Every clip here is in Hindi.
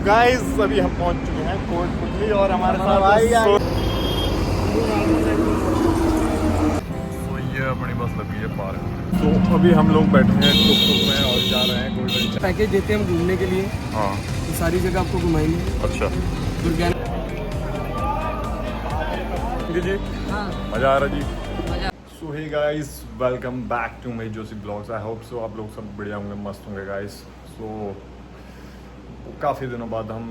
गाइस अभी हम पहुंच चुके हैं कोटपुतली और हमारे साथ तो ये अपनी बस लगी है पार्क में। तो अभी हम लोग बैठे हैं टुक में और जा रहे हैं गोल्डन। पैकेज देते हैं हम घूमने के लिए। हाँ तो सारी जगह आपको घुमाएंगे। अच्छा जी हाँ मज़ा आ रहा जी। So hey guys welcome back to my Joshi blogs. I hope so आप लोग सब बढ़िया होंगे, मस्त होंगे गाइस। सो काफ़ी दिनों बाद हम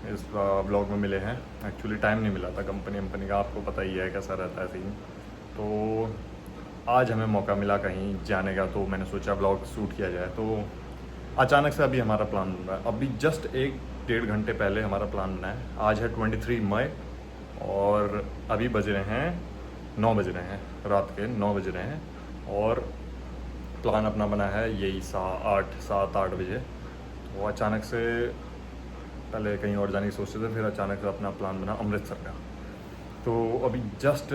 इस ब्लॉग में मिले हैं। एक्चुअली टाइम नहीं मिला था, कंपनी का आपको पता ही है कैसा रहता है सीन। तो आज हमें मौका मिला कहीं जाने का, तो मैंने सोचा ब्लॉग शूट किया जाए। तो अचानक से अभी हमारा प्लान बन रहा है। अभी जस्ट 1-1.5 घंटे पहले हमारा प्लान बना है। आज है 23 मई और अभी बज रहे हैं 9 बज रहे हैं, रात के 9 बज रहे हैं। और प्लान अपना बना है यही 7-8 बजे। तो अचानक से पहले कहीं और जाने की सोचते थे, फिर अचानक से अपना प्लान बना अमृतसर का। तो अभी जस्ट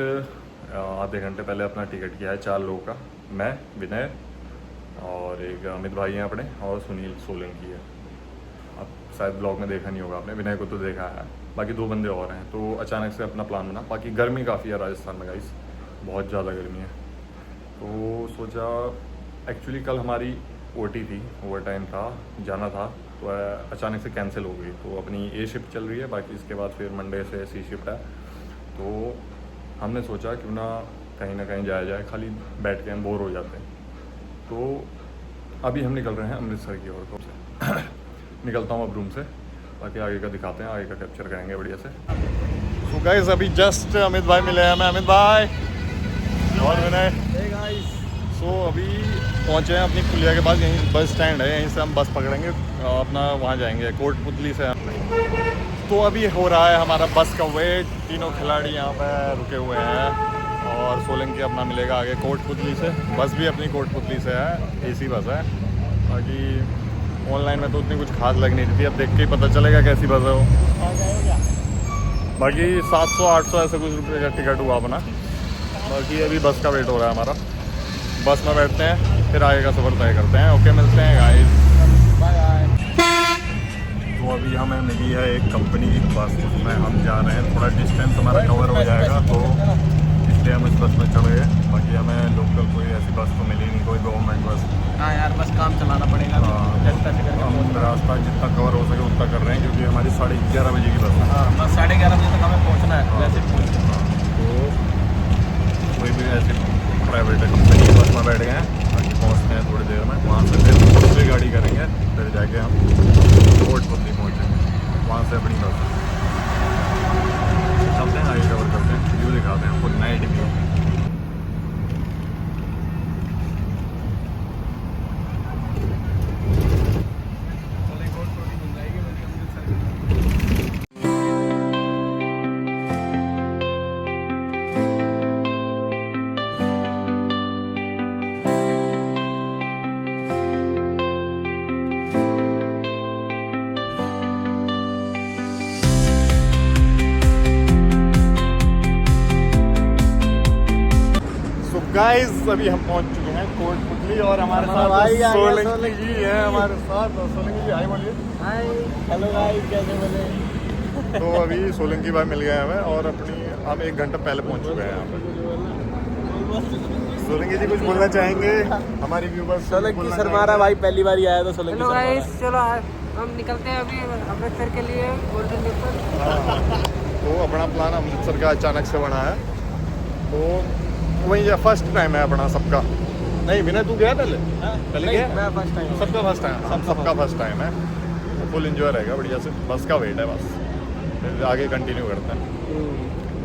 आधे घंटे पहले अपना टिकट किया है 4 लोगों का। मैं, विनय और एक अमित भाई हैं अपने, और सुनील सोलंकी है। अब शायद ब्लॉग में देखा नहीं होगा आपने, विनय को तो देखा है, बाकी 2 बंदे और हैं। तो अचानक से अपना प्लान बना। बाकी गर्मी काफ़ी है राजस्थान में गाइस, बहुत ज़्यादा गर्मी है। तो सोचा एक्चुअली कल हमारी ओटी थी, ओवर टाइम था, जाना था, तो अचानक से कैंसिल हो गई। तो अपनी ए शिफ्ट चल रही है, बाकी इसके बाद फिर मंडे से सी शिफ्ट है। तो हमने सोचा क्यों ना कहीं जाया जाए, खाली बैठ के हम बोर हो जाते हैं। तो अभी हम निकल रहे हैं अमृतसर की ओर। तो निकलता हूँ अब रूम से, बाकी आगे का दिखाते हैं, आगे का कैप्चर करेंगे बढ़िया से। तो गाइस अभी जस्ट अमित भाई मिले हैं, मैं अमित भाई और विनय। सो अभी पहुँचे हैं अपनी पुलिया के पास, यहीं बस स्टैंड है, यहीं से हम बस पकड़ेंगे, अपना वहाँ जाएंगे कोटपुतली से। तो अभी हो रहा है हमारा बस का वेट। तीनों खिलाड़ी यहाँ पर रुके हुए हैं और सोलंकी अपना मिलेगा आगे कोटपुतली से। बस भी अपनी कोटपुतली से है, AC बस है। बाकी ऑनलाइन में तो उतनी कुछ खास लग नहीं रही थी, अब देख के ही पता चलेगा कैसी बस है वो। बाकी 700-800 ऐसे कुछ रुपये का टिकट हुआ अपना। बाकी अभी बस का वेट हो रहा है हमारा। बस में बैठते हैं, फिर आगे का सफ़र तय करते हैं। ओके, मिलते हैं गाइस, बाय बाय। तो अभी हमें मिली है एक कंपनी की बस, उसमें हम जा रहे हैं। थोड़ा डिस्टेंस हमारा कवर हो जाएगा, तो इसलिए हम इस बस में चढ़ गए। बाकी हमें लोकल कोई ऐसी बस तो मिली नहीं, कोई गवर्नमेंट बस। हाँ यार, बस काम चलाना पड़ेगा। हम रास्ता जितना कवर हो सके उतना कर रहे हैं, क्योंकि हमारी 11:30 बजे की बस है। हाँ, बस 11:30 बजे तक हमें पहुँचना है। वैसे तो कोई भी ऐसी प्राइवेट कंपनी की बस में बैठ गए हैं। बाकी पहुँचते हैं थोड़ी देर में, वहाँ से फिर दूसरी गाड़ी करेंगे, फिर जाके हम कोटपुतली पहुँचेंगे, वहाँ से अपनी बस चलते हैं, आगे कवर करते हैं, व्यू दिखाते हैं आपको, नाइट व्यू। गाइस अभी हम पहुंच चुके हैं कोटपुतली और हमारे साथ सोलंकी जी हैं हमारे साथ। सोलंकी जी हाय बोलिए। हाय, हेलो गाइस, कैसे बोले। तो अभी सोलंकी भाई मिल गए हमें, और अपनी हम 1 घंटा पहले पहुंच चुके हैं यहाँ पे। सोलंकी जी कुछ बोलना चाहेंगे हमारी व्यूवर्स? सोलंकी सर हमारा भाई पहली बार आया तो सोलंकी। हेलो गाइस, चलो हम निकलते हैं अभी अमृतसर के लिए, गोल्डन टेम्पल। तो अपना प्लान अमृतसर का अचानक से बना है। तो वही फर्स्ट टाइम है अपना सबका। नहीं विनय, तू गया पहले गया? मैं फर्स्ट टाइम। सबका फर्स्ट टाइम, सबका फर्स्ट टाइम है। फुल एंजॉय रहेगा बढ़िया से। बस का वेट है, बस फिर आगे कंटिन्यू करते हैं।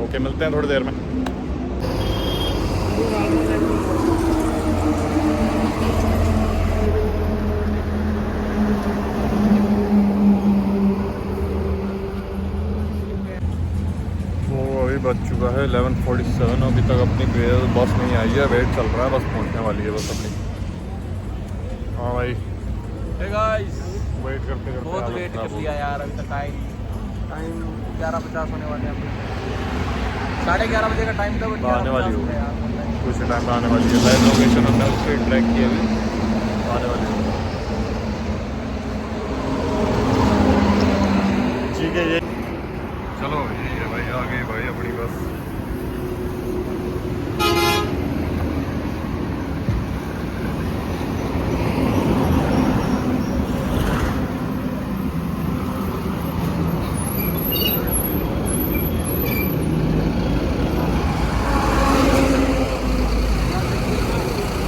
ओके, मिलते हैं थोड़ी देर में। बज चुका है 11:47। अभी तक अपनी बस नहीं आई है, वेट चल रहा है, बस पहुंचने वाली है बस अपनी। हाँ भाई, हे गाइस, वेट करते करते बहुत वेट कर लिया यार, अभी तक टाइम 11:50 होने वाले हैं। 11:30 बजे का टाइम था, बट आने वाली हो कुछ टाइम में आने वाली है। लाइव लोकेशन हमने उससे ट्रैक किया, अभी आने वाली है। आ गई भाई अपनी बस।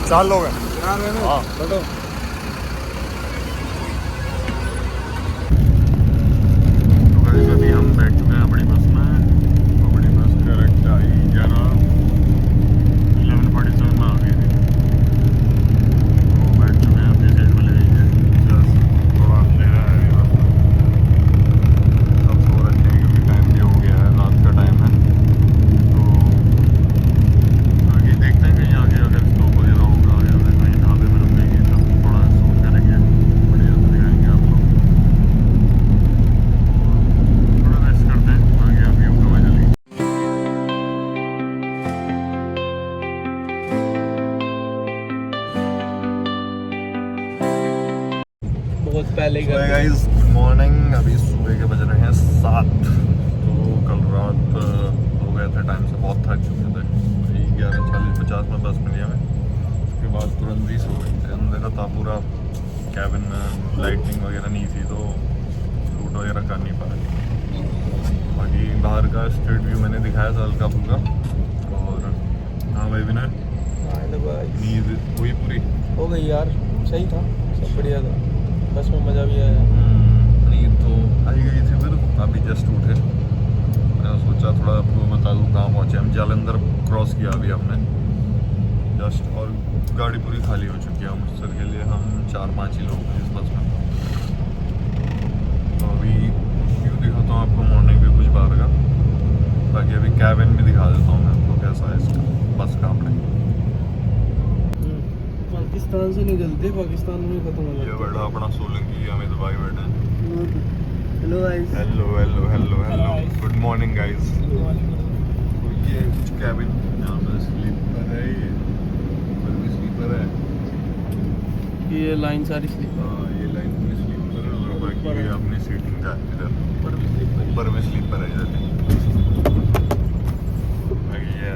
चार लोग हैं। हाँ बैठो। तो गाइस अभी हम बैठ चुके हैं अपनी बस में। अपनी बस करेक्ट आई 11:47 में आ गई थी। तो बैठ चुके हैं, अपनी सीट में ले गई है। जस्ट थोड़ा अंधेरा है यहाँ पे। अब सो रहे हैं क्योंकि टाइम भी हो गया है, रात का टाइम है। तो आगे देखते हैं कहीं आगे अगर स्टॉप वगैरह होगा या फिर कहीं ढाबे में रुकेंगे तब थोड़ा शूट करेंगे, बढ़िया से दिखाएंगे आप लोग। थोड़ा रेस्ट करते हैं, आगे आप व्यू का मजा लेंगे। बहुत पहले So guys, गुड मॉर्निंग। अभी सुबह के बज रहे हैं 7। तो कल रात हो गए थे टाइम से, बहुत थक चुके थे। 11:40-50 में बस मिली हमें। उसके बाद तुरंत भी सो गए थे। अंधेरा था पूरा, कैबिन में लाइटिंग वगैरह नहीं थी तो शूट वगैरह कर नहीं पाए। बाकी बाहर का स्ट्रीट व्यू मैंने दिखाया था हल्का फुल्का। और हाँ भाई विनय, नींद हुई पूरी? हो गई यार, सही था, सब बढ़िया था। बस में मज़ा भी आया। नींद तो आई गई थी, फिर अभी जस्ट उठे। मैंने सोचा थोड़ा आपको बता दूँ कहाँ पहुँचे हम। जालंधर क्रॉस किया अभी हमने जस्ट, और गाड़ी पूरी खाली हो चुकी है। अमृतसर के लिए हम 4-5 ही लोग हैं इस बस में। तो अभी व्यू दिखाता हूँ आपको मॉर्निंग व्यू कुछ बाहर का। बाकी अभी कैबिन भी दिखा देता हूँ मैं आपको कैसा है इसका बस का। अपने पाकिस्तान से निकलते पाकिस्तान में खत्म हो ये बैठा अपना सोलंकी अमित भाई बैठे हैं। Hello guys. Hello hello hello hello, good morning guys. तो ये कुछ कैबिन यहाँ पे स्लीपर है, ये ऊपर भी स्लीपर है। ये लाइन सारी स्लीपर। हाँ ये लाइन पूरी स्लीपर है और बाकी ये अपनी सीटिंग का है इधर। ऊपर भी स्लीपर है इधर। बाकी ये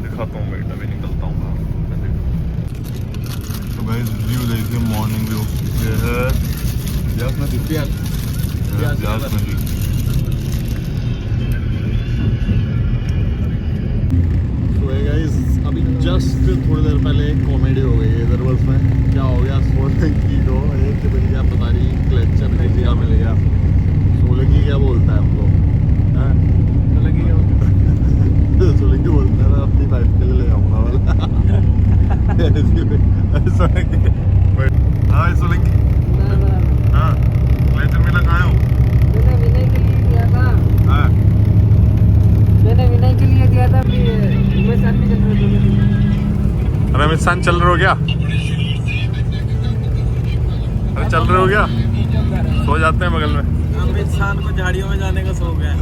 दिखाता हूँ बेटा, अभी निकलता हूँ बाहर। तो गाइस व्यू देखिए मॉर्निंग व्यू। ये है ब्यास नदी। ब्यास नदी। तो गाइस अभी जस्ट थोड़ी देर पहले एक कॉमेडी हो गई है इधर बस में। क्या हो गया, सोलंकी को एक मिल गया पता नहीं क्लचर नहीं क्या मिल गया। सोलंकी क्या बोलता है हमको? सोलंकी बोलता है ना अपनी वाइफ के लिए ले आऊँगा वाला। सोलंकी। हाँ सोलंकी। हाँ क्लचर मिला कहाँ हो? मैंने विनय के लिए दिया था। हाँ मैंने विनय के लिए दिया था। अभी मैं साथ में चल रहा हूँ। अरे अमित शान चल रहे हो क्या? अरे चल रहे हो क्या? सो जाते हैं बगल में। अमित शान को झाड़ियों में जाने का शौक है।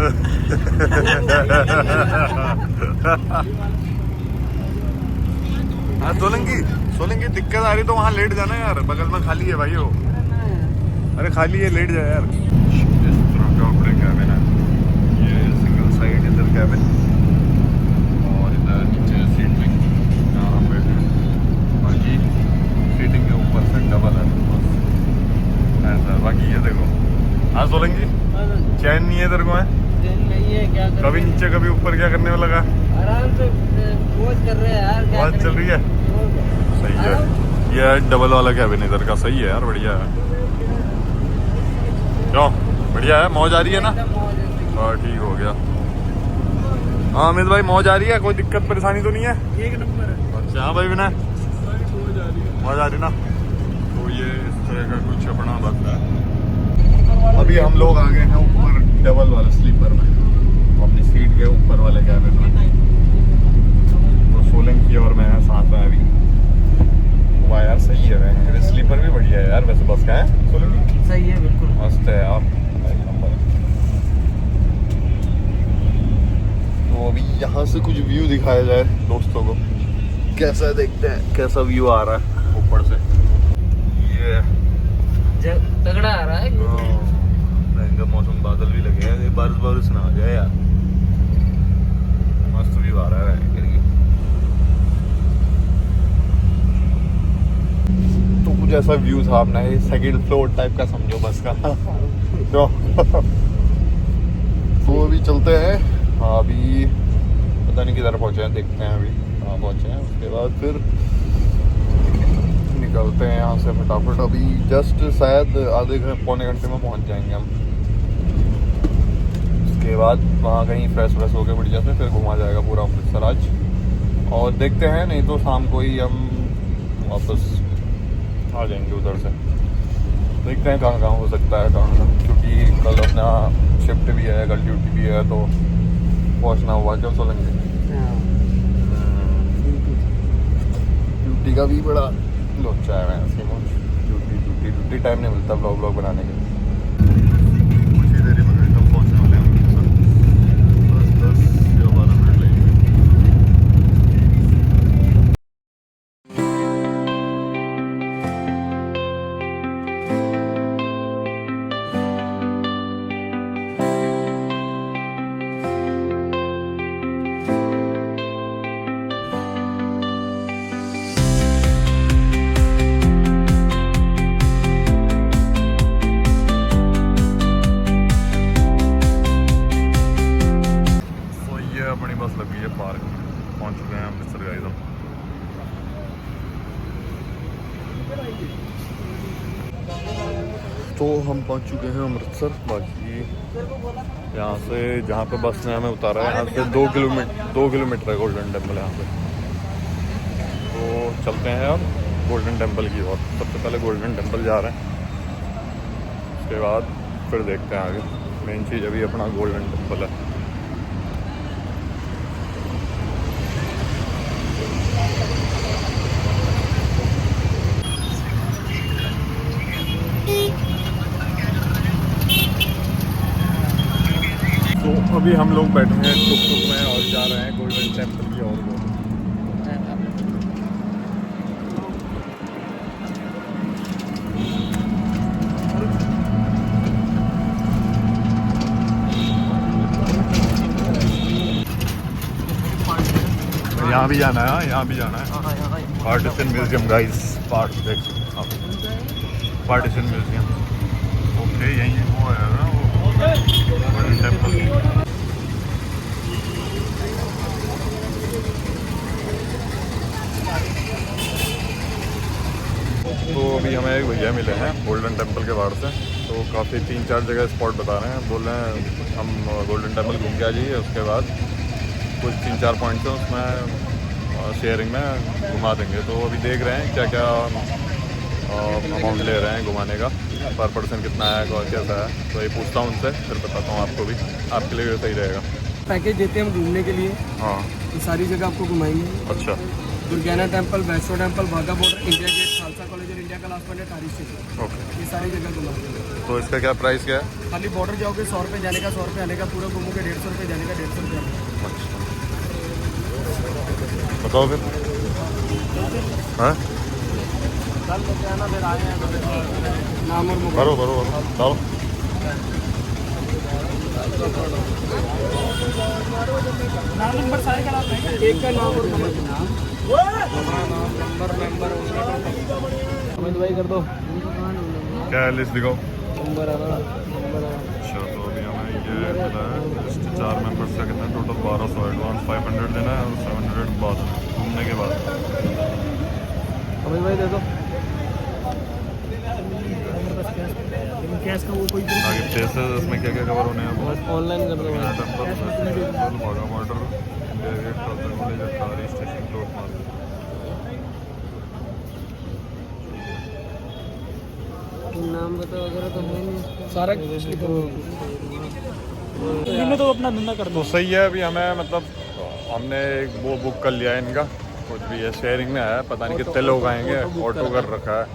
हाँ सोलंकी दिक्कत आ रही तो वहाँ लेट जाना यार, बगल में खाली है भाई वो। अरे खाली है, लेट जाए यार। इस तरह का अपने कैबिन है। ये सिंगल साइड इधर कैबिन और इधर नीचे सीटिंग यहाँ हम बैठे हैं। बाकी सीटिंग के ऊपर से डबल है बस ऐसा। बाकी ये देखो। हाँ सोलंकी, चैन नहीं है तेरे को? है नहीं है क्या कर कभी नीचे कभी ऊपर, क्या करने में लगा? आराम से पहुंच कर रहे हैं यार। आवाज चल रही है, सही है। ये डबल वाला कैबिन इधर का सही है यार, बढ़िया है। क्यों बढ़िया है? मौज आ रही है ना? हाँ ठीक हो गया। हाँ अमित भाई मौज आ रही है, कोई दिक्कत परेशानी तो नहीं है? एक नंबर है। अच्छा हाँ भाई विनय, मौज आ रही ना? तो ये इस तरह का कुछ अपना बस है। अभी हम लोग आ गए हैं ऊपर डबल वाले स्लीपर में, अपनी सीट के ऊपर वाले कैबिन में। तो सोलंकी और मैं साथ में अभी। वाह यार सही है भाई, स्लीपर भी बढ़िया है यार वैसे बस का। है सोलंकी सही है, बिल्कुल मस्त है यार, एक नंबर। तो अभी यहाँ से कुछ व्यू दिखाया जाए दोस्तों को, कैसा देखते हैं कैसा व्यू आ रहा है ऊपर से। ये तगड़ा आ रहा है। महंगा मौसम, बादल भी लगे हैं, बारिश ना आ जाए यार। मस्त व्यू आ रहा है। तो कुछ ऐसा व्यू था अपना, ये सेकंड फ्लोर टाइप का समझो बस का। तो अभी चलते हैं। हाँ अभी पता नहीं किधर पहुंचे हैं, देखते हैं अभी कहाँ पहुंचे हैं। उसके बाद फिर निकलते हैं यहाँ से फटाफट। अभी जस्ट शायद आधे पौने घंटे में पहुंच जाएंगे हम। उसके बाद वहाँ कहीं फ्रेश होकर बढ़िया से फिर घुमा जाएगा पूरा अमृतसर आज। और देखते हैं, नहीं तो शाम को ही हम वापस आ जाएंगे उधर से। देखते हैं कहाँ हो सकता है कहाँ, क्योंकि कल अपना शिफ्ट भी है, कल ड्यूटी भी है, तो पहुँचना हुआ क्या चलेंगे। ड्यूटी का भी बड़ा लोचा है वैसे, ड्यूटी टाइम नहीं मिलता ब्लॉग बनाने के लिए। कुछ ही देरी में एकदम पहुँचने वाले हैं बस 10 या 12 मिनट लगेंगे। अपनी बस लग गई है पार्क, पहुंच चुके हैं अमृतसर गाइस हम। तो हम पहुंच चुके हैं अमृतसर। बाकी यहाँ से जहाँ पे बस ने हमें उतारा है, यहाँ से 2 किलोमीटर है गोल्डन टेम्पल यहाँ पे। तो चलते हैं अब गोल्डन टेम्पल की ओर। सबसे पहले गोल्डन टेम्पल जा रहे हैं, उसके बाद फिर देखते हैं आगे। मेन चीज़ अभी अपना गोल्डन टेम्पल है। तो अभी हम लोग बैठे हैं टुक में और जा रहे हैं गोल्डन टेम्पल की ओर। यहाँ भी जाना है, यहाँ भी जाना है। Partition museum guys, partition museum. Okay यही वो है ना, वो गोल्डन टेम्पल। तो अभी हमें एक भैया मिले हैं गोल्डन टेम्पल के बाहर से। तो काफ़ी 3-4 जगह स्पॉट बता रहे हैं, बोल रहे हैं हम गोल्डन टेम्पल घूम के आ जाइए, उसके बाद कुछ 3-4 पॉइंट्स हैं उसमें शेयरिंग में घुमा देंगे। तो अभी देख रहे हैं क्या क्या अमाउंट ले रहे हैं घुमाने का, पर पर्सन कितना है और कैसा है। तो ये पूछता हूँ उनसे, फिर बताता हूँ आपको भी, आपके लिए सही रहेगा। पैकेज देते हैं हम घूमने के लिए। हाँ ये सारी जगह आपको घुमाएंगे। अच्छा। Durgiana temple, Vaishno temple, Wagah border, India gate, Khalsa college और इंडिया का लास्ट पॉइंट है टारी स्टेशन। ओके, ये सारी जगह घुमाएंगे। तो इसका क्या प्राइस क्या है? खाली बॉर्डर जाओगे 100 रुपये जाने का, 100 रुपये आने का, पूरा घूमोगे 150 रुपये जाने का, 150 रुपये आने का। अच्छा बताओ फिर। हाँ कल लेके आना, फिर आए हैं तो नाम और मोबाइल। बरो चलो। नाम नंबर सारे का नाम है, एक का नाम और नंबर अमित भाई कर दो। क्या है लिस्ट दिखाओ। नंबर है ना, नंबर है। अच्छा तो अभी हमें ये मिला है लिस्ट 4 मेंबर्स का कितना टोटल 1200, एडवांस 500 देना है और 700 बाद घूमने के बाद। अमित भाई दे दो कैश का। वो कोई आगे प्लेसेस इसमें क्या क्या कवर होने हैं? ऑनलाइन कर दो। Temple, Wagah border, India gate, Khalsa college, Tari station, cloth market. नाम बताओ वगैरह तो है नहीं सारा तो अपना धंधा कर दो। तो सही है। अभी हमें मतलब हमने एक वो बुक कर लिया है इनका, कुछ भी है शेयरिंग में है, पता नहीं कितने लोग आएंगे। ऑटो कर रखा है,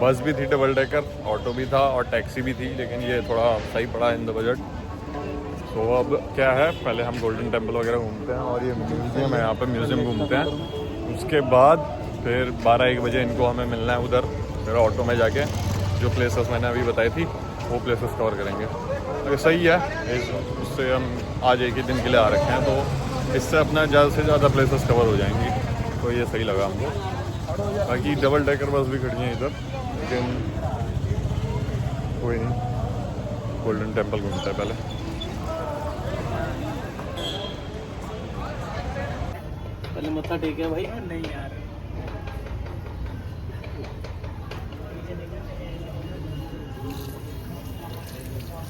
बस भी थी डबल डेकर, ऑटो भी था और टैक्सी भी थी, लेकिन ये थोड़ा सही पड़ा इन द बजट। तो अब क्या है, पहले हम गोल्डन टेम्पल वगैरह घूमते हैं और ये म्यूज़ियम है, यहाँ पे म्यूज़ियम घूमते हैं। उसके बाद फिर 12-1 बजे इनको हमें मिलना है उधर, फिर ऑटो में जाके जो प्लेसेस मैंने अभी बताई थी वो प्लेसेस कवर करेंगे। अगर सही है, उससे हम आज एक ही दिन के लिए आ रखे हैं, तो इससे अपना ज़्यादा से ज़्यादा प्लेसेस कवर हो जाएंगी, तो ये सही लगा हमको। बाकी डबल डेकर बस भी खड़ी हैं इधर, लेकिन कोई नहीं, गोल्डन टेम्पल घूमता है पहले। पहले मत्था टेके भाई। नहीं यार,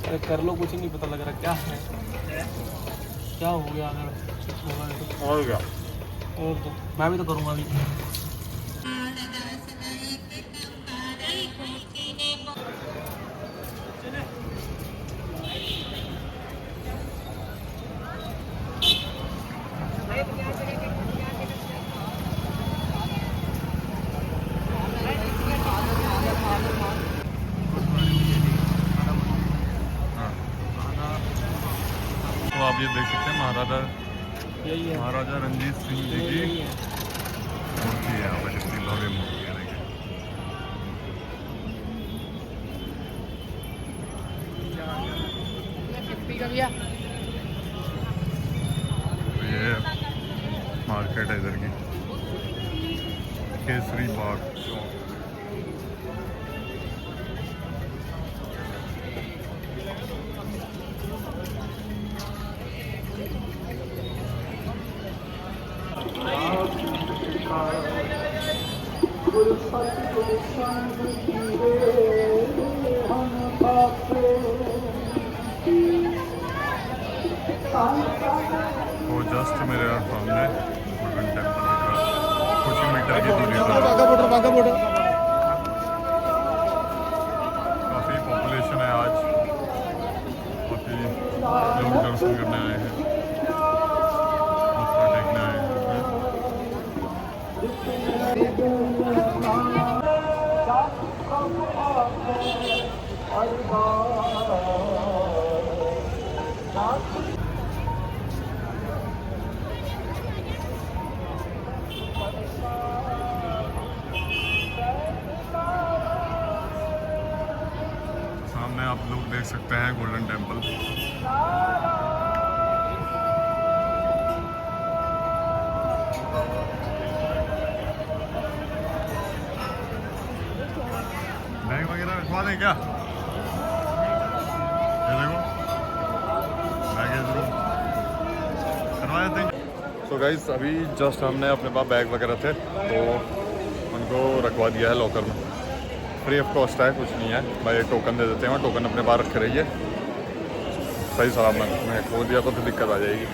अरे कर लो, कुछ नहीं पता लग रहा क्या है, क्या हो गया अगर कुछ होगा तो। और क्या, और तो मैं भी तो करूँगा अभी। तो आप ये देख सकते हैं यही है, महाराजा रंजीत सिंह जी यही की है। मूर्ति है यहाँ पे, कितनी भव्य मूर्ति है देखिए। तो ये मार्केट है इधर की, केसरी बाग चौक। तो जस्ट मेरे सामने गोल्डन टेम्पल का कुछ ही मीटर की दूरी पर काफ़ी पॉपुलेशन है आज, काफ़ी लोग दर्शन करने आए हैं, मत्था टेकने आए हैं। सामने आप लोग देख सकते हैं गोल्डन टेम्पल। बैग वगैरह रखवा दें क्या? ये देखो बैगेज रूम करवा देते हैं। सो गाइस, अभी जस्ट हमने अपने पास बैग वगैरह थे तो उनको रखवा दिया है लॉकर में। फ्री ऑफ कॉस्ट है, कुछ नहीं है भाई, टोकन दे देते हैं, टोकन अपने पास रखे रहिए। सही सलामत में खो दिया तो फिर दिक्कत आ जाएगी।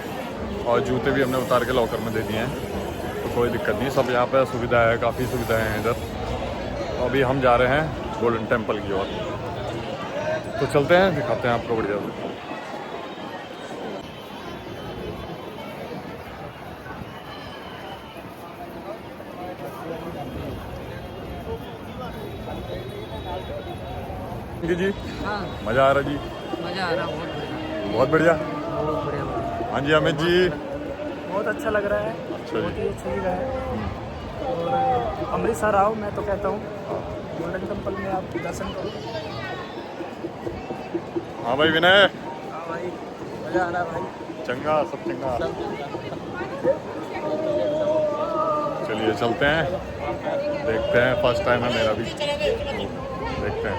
और जूते भी हमने उतार के लॉकर में दे दिए हैं, तो कोई दिक्कत नहीं, सब यहाँ पे सुविधा है, काफ़ी सुविधाएं हैं इधर। तो अभी हम जा रहे हैं गोल्डन टेम्पल की ओर, तो चलते हैं, दिखाते हैं आपको बढ़िया से। जी हाँ, मज़ा आ रहा जी, मज़ा आ रहा, बहुत बहुत बढ़िया, बढ़िया। बहुत बढ़िया। हाँ जी अमित जी, बहुत अच्छा लग रहा है, अच्छा बहुत जी। ही अच्छी जगह है। और अमृतसर आओ, मैं तो कहता हूँ गोल्डन टेम्पल में आप दर्शन करो। हाँ भाई विनय, हाँ भाई, मज़ा आ रहा है भाई। चंगा सब चंगा। चलिए चलते हैं, देखते हैं, फर्स्ट टाइम है मेरा भी, देखते हैं।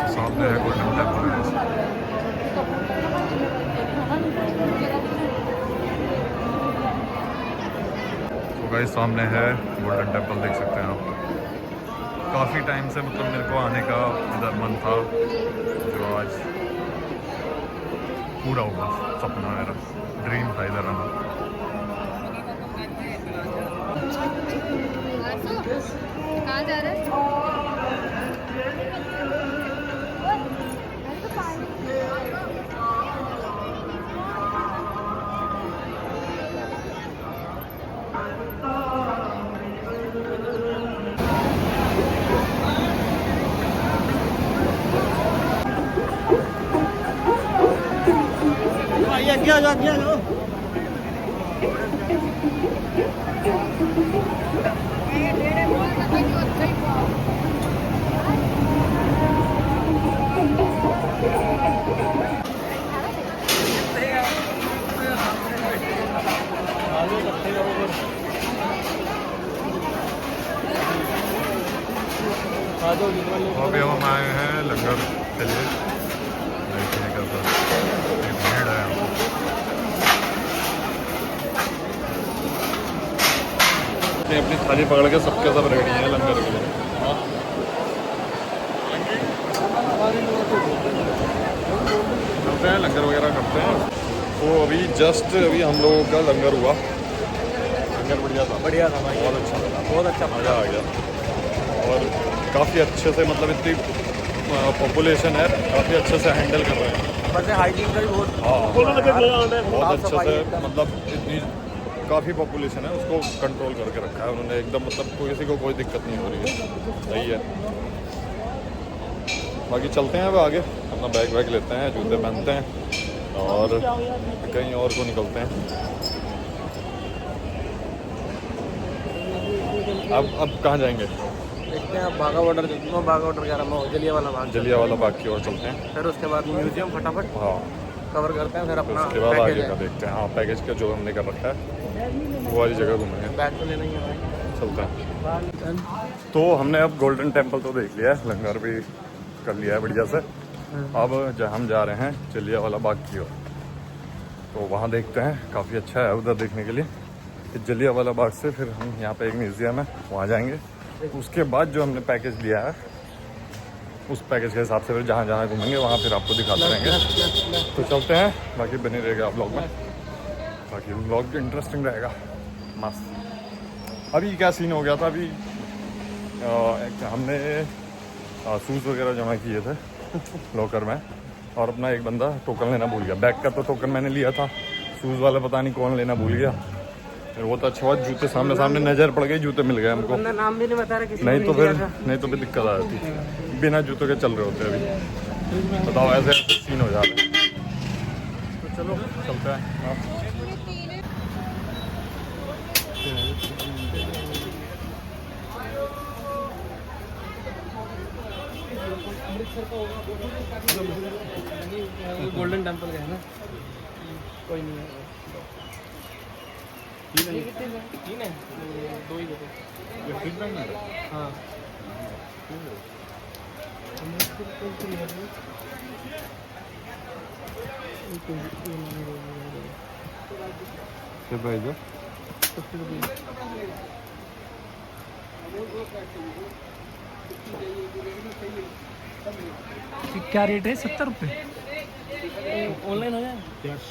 सामने है गोल्डन टेम्पल। तो गाइस सामने है गोल्डन टेम्पल, देख सकते हैं आप। काफ़ी टाइम से मतलब मेरे को आने का इधर मन था, जो आज पूरा हुआ, सपना मेरा, ड्रीम था इधर आना। कहाँ जा रहे हैं? भाई आगे आ जाओ, आगे आ जाओ। अभी हम आए हैं लंगर के लिए देखने का सर भीड़ है यहाँ पे। अपनी थाली पकड़ के सबके सब रेडी हैं लंगर के लिए। करते हैं लंगर वगैरह करते हैं। तो अभी जस्ट अभी हम लोगों का लंगर हुआ। लंगर बढ़िया था भाई, बहुत अच्छा लगा, बहुत अच्छा मज़ा आ गया। और काफ़ी अच्छे से मतलब इतनी पॉपुलेशन है, काफ़ी अच्छे से हैंडल कर रहे हैं। वैसे हाइजीन का भी बहुत बहुत अच्छे से मतलब इतनी काफ़ी पॉपुलेशन है उसको कंट्रोल करके रखा है उन्होंने एकदम। मतलब किसी को कोई दिक्कत नहीं हो रही है, सही है। बाकी चलते हैं अब आगे, अपना बैग वैग लेते हैं, जूते पहनते हैं और कहीं और को निकलते हैं। अब कहाँ जाएंगे? देखते हैं। अब बाघा बॉर्डर कह रहा मैं, जलियांवाला बाग। जलियांवाला बाग की ओर चलते हैं। फिर उसके बाद म्यूजियम फटाफट हाँ, कवर करते हैं, फिर अपना उसके बाद आगे पैकेज का है। देखते हैं। हाँ, पैकेज का जो हमने कर रखा है वो वाली जगह घूमेंगे। बैग तो लेना ही है भाई। चलते हैं। तो हमने अब गोल्डन टेम्पल तो देख लिया है, लंगर भी कर लिया है बढ़िया से। अब हम जा रहे हैं जलियांवाला बाग की ओर। तो वहाँ देखते हैं, काफ़ी अच्छा है उधर देखने के लिए। फिर जलियांवाला बाग से फिर हम यहाँ पे एक म्यूज़ियम है वहाँ जाएंगे। उसके बाद जो हमने पैकेज लिया है उस पैकेज के हिसाब से फिर जहाँ जहाँ घूमेंगे वहाँ फिर आपको दिखाते रहेंगे। तो चलते हैं, बाकी बने रहेगा ब्लॉग में। बाकी ब्लॉग इंटरेस्टिंग रहेगा, मस्त। अभी क्या सीन हो गया था, अभी हमने शूज़ वगैरह जमा किए थे लॉकर में, और अपना एक बंदा टोकन लेना भूल गया। बैग का तो टोकन मैंने लिया था, शूज़ वाला पता नहीं कौन लेना भूल गया। फिर वो तो अच्छा हुआ, जूते सामने सामने नज़र पड़ गई, जूते मिल गए हमको। नाम भी नहीं बता रहा किसी नहीं तो फिर दिक्कत आ जाती, बिना जूतों के चल रहे होते अभी। बताओ, ऐसे ऐसे सीन हो जाते हैं। तो चलो चलते हैं। हाँ, गोल्डन टेम्पल का है ना, कोई नहीं है। तीन है, दो ही देखो। हाँ, क्या रेट है? 70 रुपये। ऑनलाइन हो जाए कैश?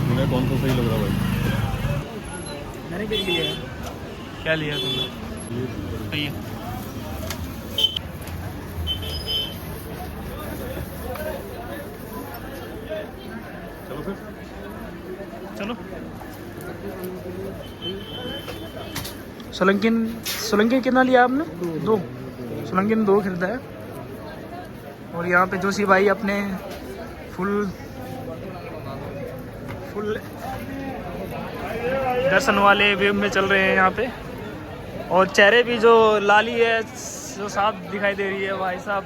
तुम्हें कौन सा सही लग रहा भाई? मैंने क्या लिया? क्या लिया तुमने? सही है। चलो फिर, चलो। सोलंकी कितना लिया आपने? दो सोलंकी में 2 खरीदा है। और यहाँ पे जोशी भाई अपने फुल दर्शन वाले वेव में चल रहे हैं यहाँ पे। और चेहरे भी जो लाली है जो साफ दिखाई दे रही है। भाई साहब,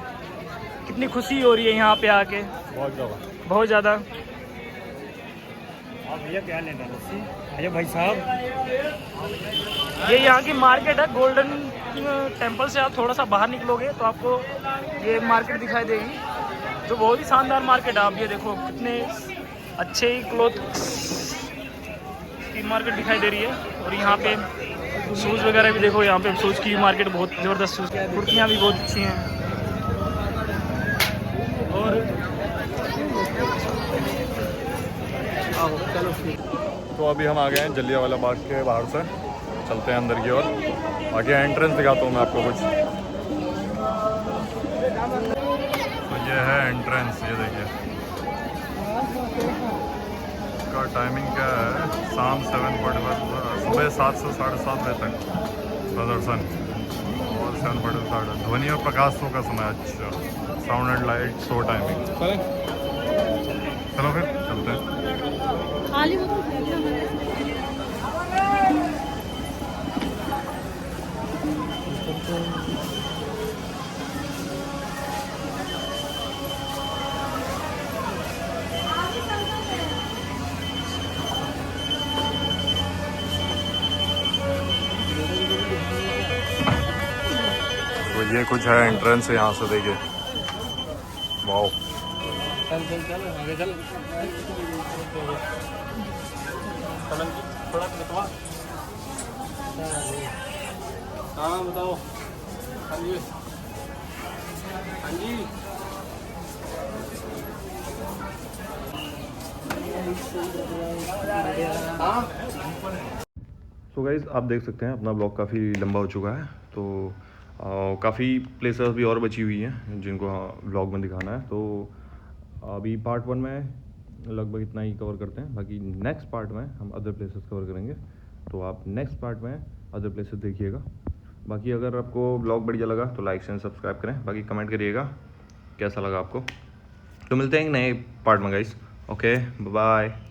कितनी खुशी हो रही है यहाँ पे आके, बहुत ज़्यादा। भैया क्या लेना है? अरे भाई साहब, ये यहाँ की मार्केट है। गोल्डन टेम्पल से आप थोड़ा सा बाहर निकलोगे तो आपको ये मार्केट दिखाई देगी, जो बहुत ही शानदार मार्केट है। आप ये देखो, कितने अच्छे ही क्लोथ की मार्केट दिखाई दे रही है। और यहाँ पे शूज़ वगैरह भी देखो, यहाँ पे शूज़ की मार्केट बहुत ज़बरदस्त, शूज़ कुर्तियाँ भी बहुत अच्छी हैं। और चलो ठीक। तो अभी हम आ गए हैं जलियांवाला बाग के बाहर से, चलते हैं अंदर की ओर। बाकी एंट्रेंस दिखाता हूँ मैं आपको कुछ। तो ये है एंट्रेंस, ये देखिए। इसका टाइमिंग क्या है, शाम 7:45, सुबह 7 से 7:30 बजे तक प्रदर्शन, और 7:45 ध्वनि और प्रकाश शो का समय। अच्छा, sound and light show timing. चलो फिर चलते हैं। तो ये कुछ है एंट्रेंस, यहाँ से देखिए। वाओ, चल चल चल आगे चल। थोड़ा बताओ। हाँ बताओ। हाँ जी, हाँ जी। सो गाइज़, आप देख सकते हैं अपना ब्लॉग काफ़ी लंबा हो चुका है। तो काफ़ी प्लेसेस भी और बची हुई हैं जिनको ब्लॉग में दिखाना है। तो अभी पार्ट 1 में लगभग इतना ही कवर करते हैं। बाकी नेक्स्ट पार्ट में हम अदर प्लेसेस कवर करेंगे। तो आप नेक्स्ट पार्ट में अदर प्लेसेस देखिएगा। बाकी अगर आपको ब्लॉग बढ़िया लगा तो लाइक एंड सब्सक्राइब करें। बाकी कमेंट करिएगा कैसा लगा आपको। तो मिलते हैं नए पार्ट में गाइस। Okay, bye bye.